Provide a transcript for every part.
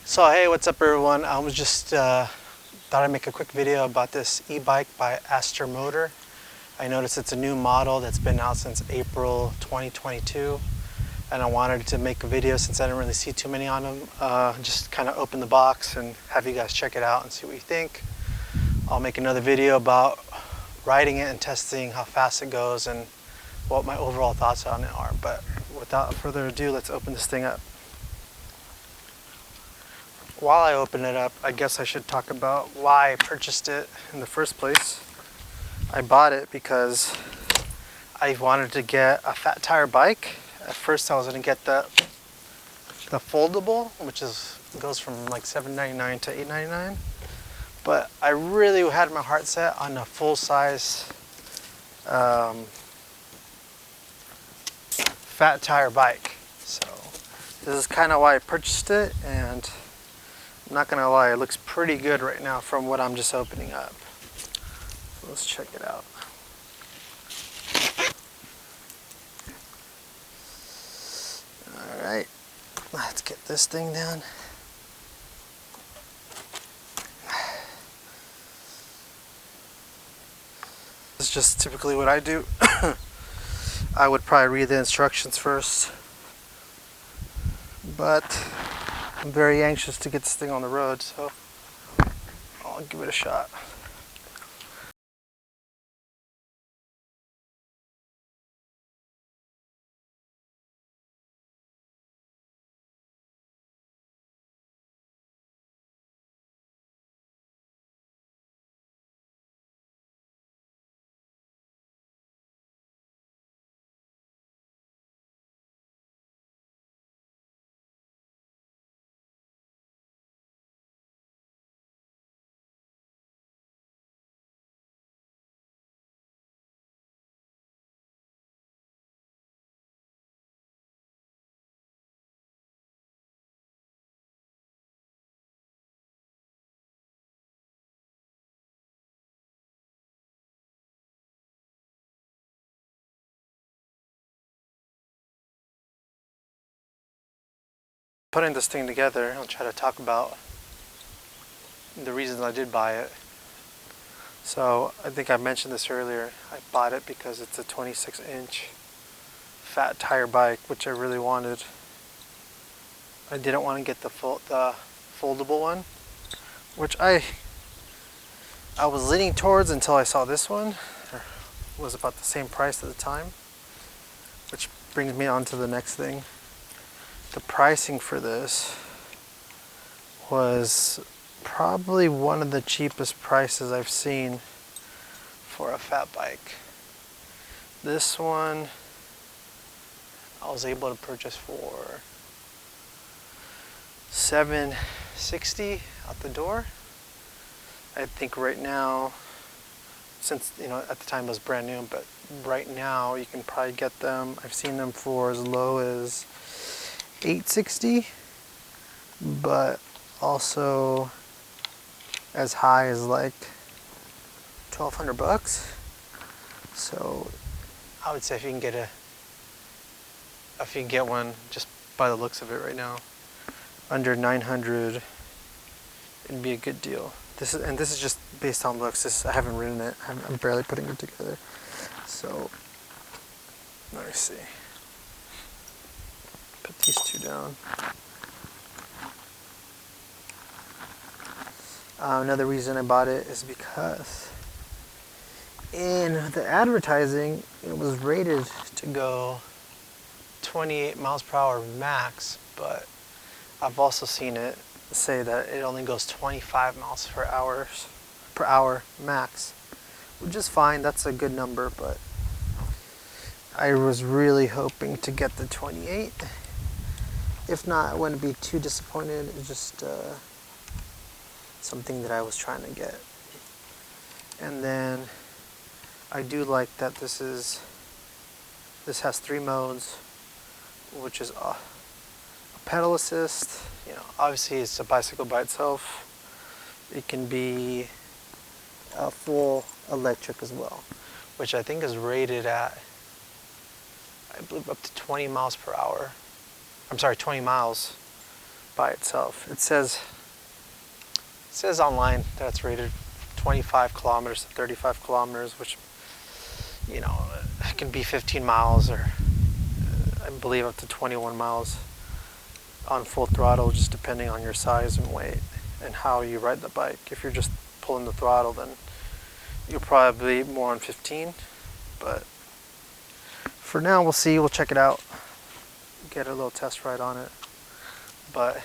So hey, what's up everyone? I was just thought I'd make a quick video about this e-bike by Aostirmotor. I noticed it's a new model that's been out since April 2022, and I wanted to make a video since I didn't really see too many on them. Just kind of open the box and have you guys check it out and see what you think. I'll make another video about riding it and testing how fast it goes and what my overall thoughts on it are. But without further ado, let's open this thing up. While I open it up, I guess I should talk about why I purchased it in the first place. I bought it because I wanted to get a fat tire bike. At first I was going to get the foldable, which goes from like $7.99 to $8.99. But I really had my heart set on a full-size fat tire bike. So this is kind of why I purchased it, and I'm not gonna lie, it looks pretty good right now from what I'm just opening up. So let's check it out. Alright, let's get this thing down. This is just typically what I do. I would probably read the instructions first, but I'm very anxious to get this thing on the road, so I'll give it a shot. Putting this thing together, I'll try to talk about the reasons I did buy it. So I think I mentioned this earlier. I bought it because it's a 26-inch fat tire bike, which I really wanted. I didn't want to get the foldable one, which I was leaning towards until I saw this one. It was about the same price at the time, which brings me on to the next thing. The pricing for this was probably one of the cheapest prices I've seen for a fat bike. This one I was able to purchase for $760 out the door. I think right now, since at the time it was brand new, but right now you can probably get them. I've seen them for as low as $860, but also as high as like $1,200. So I would say if you can get one just by the looks of it right now, under $900, it'd be a good deal. This is just based on looks. I haven't ridden it. I'm barely putting it together. So let me see. Put these two down. Another reason I bought it is because in the advertising it was rated to go 28 miles per hour max, but I've also seen it say that it only goes 25 miles per hour max, which is fine. That's a good number, but I was really hoping to get the 28. If not, I wouldn't be too disappointed. It's just something that I was trying to get. And then I do like that this has 3 modes, which is a pedal assist. Obviously it's a bicycle by itself. It can be a full electric as well, which I think is rated at, I believe, up to 20 miles per hour. I'm sorry, 20 miles by itself. It says online that it's rated 25 kilometers to 35 kilometers, which, you know, it can be 15 miles or I believe up to 21 miles on full throttle, just depending on your size and weight and how you ride the bike. If you're just pulling the throttle, then you'll probably be more on 15, but for now we'll see. We'll check it out, get a little test ride on it, but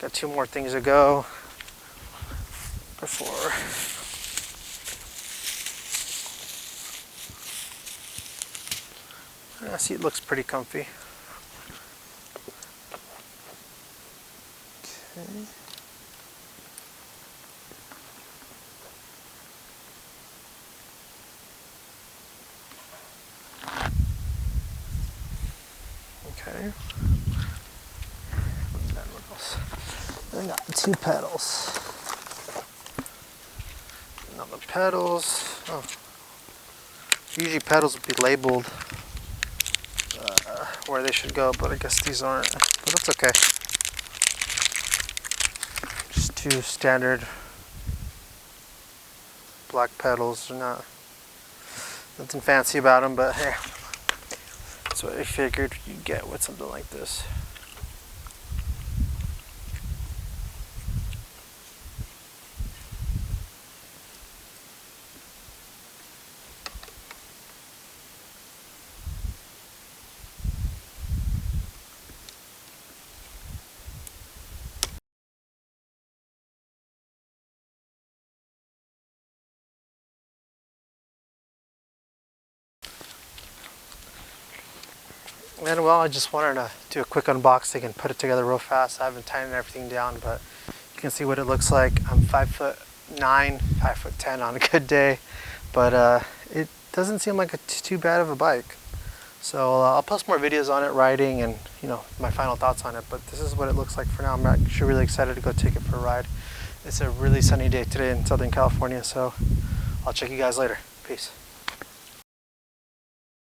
got 2 more things to go before I see it looks pretty comfy. Okay. Okay. And then what else? I got the 2 pedals. Now the pedals. Oh. Usually pedals would be labeled where they should go, but I guess these aren't. But that's okay. Just 2 standard black pedals. They're not nothing fancy about them, but hey, that's what I figured you'd get with something like this. And well, I just wanted to do a quick unboxing and put it together real fast. I haven't tightened everything down, but you can see what it looks like. I'm 5'9", 5'10" on a good day, but it doesn't seem like too bad of a bike. So I'll post more videos on it, riding, and my final thoughts on it. But this is what it looks like for now. I'm actually really excited to go take it for a ride. It's a really sunny day today in Southern California, so I'll check you guys later. Peace.